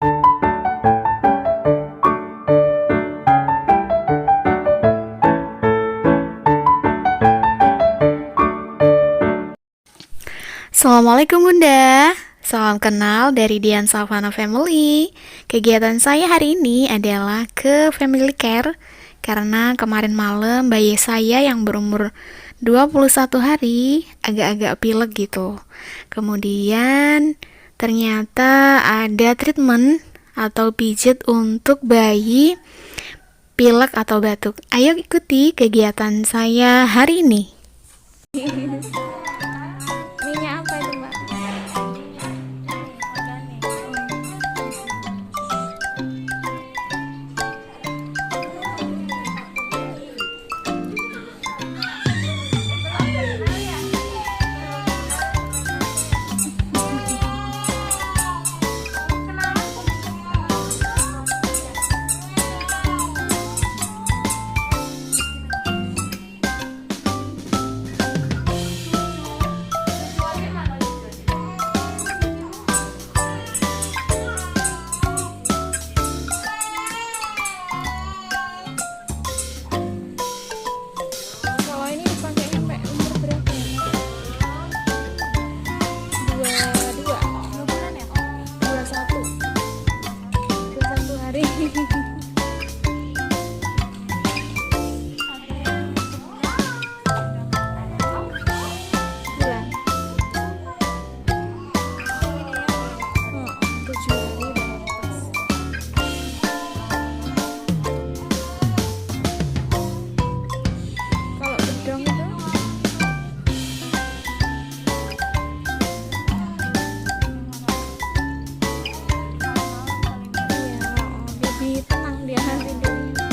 Assalamualaikum Bunda, salam kenal dari Dian Savana Family. Kegiatan saya hari ini adalah ke family care karena kemarin malam bayi saya yang berumur 21 hari agak-agak pilek gitu. Kemudian ternyata ada treatment atau pijat untuk bayi pilek atau batuk. Ayo ikuti kegiatan saya hari ini. Minyak apa itu, Mbak? Kalau ini dipakai sampai umur berapa ya? 22, 21, 21 hari. Bulan. 7 hari udah pas. Kalau bedong itu iya, lebih tenang dia tidurnya.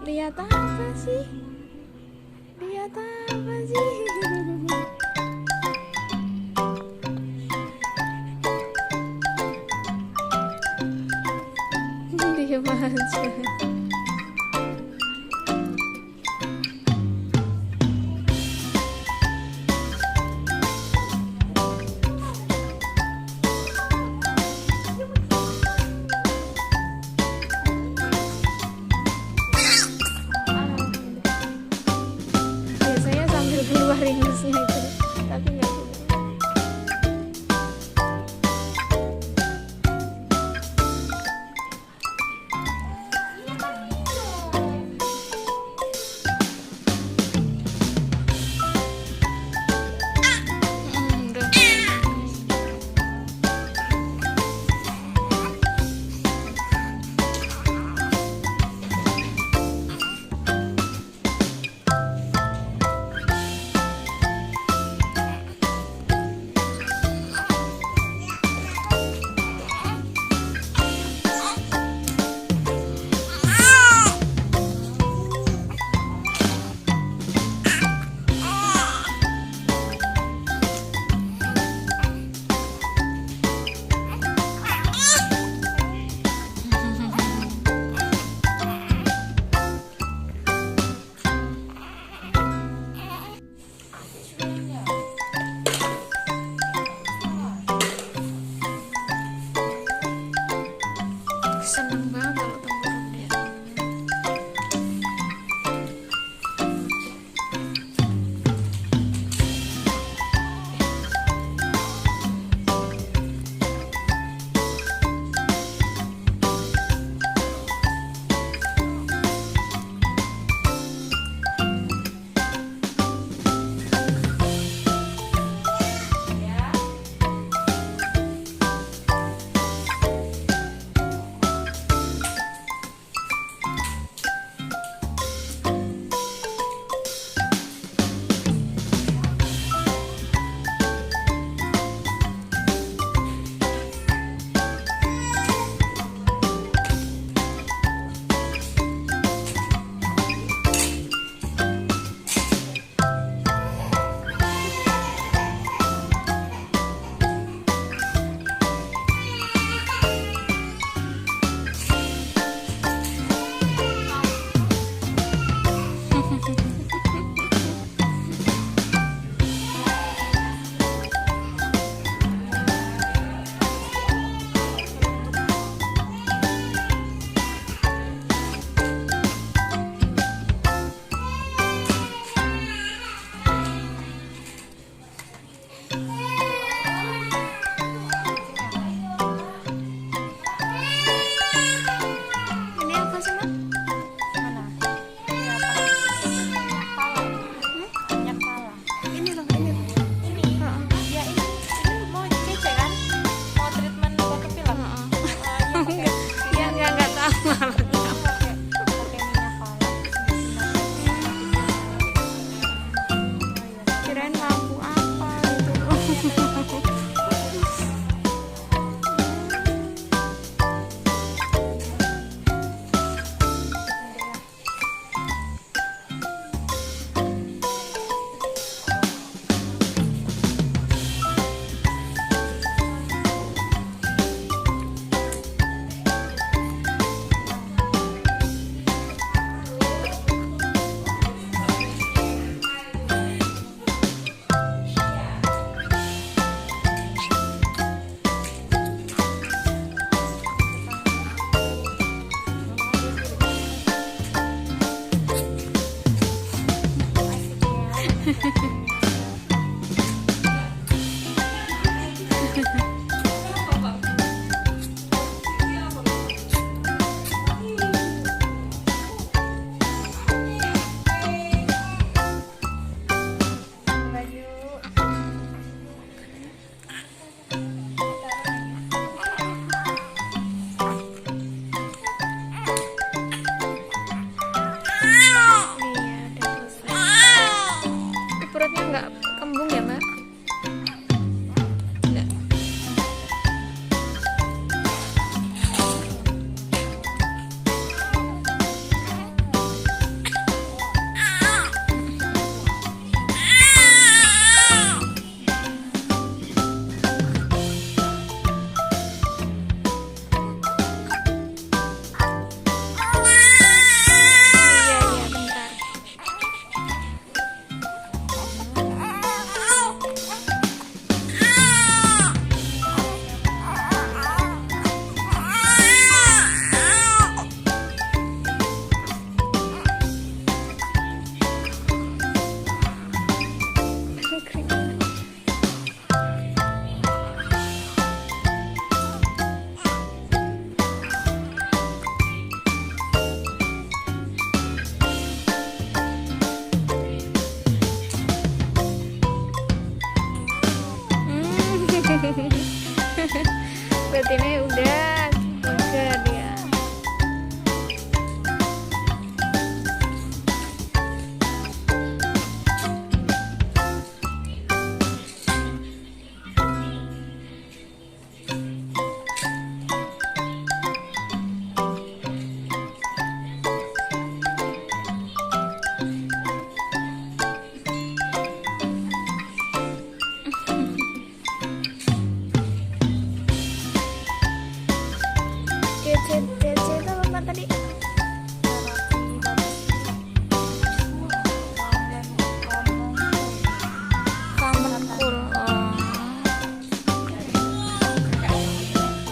Lihat apa sih? Lihat apa sih? Diam aja. Biasanya sambil keluar ingusnya itu, tapi nggak keluar. Udah. Seneng banget kalau tempurung dia. Betinnya udah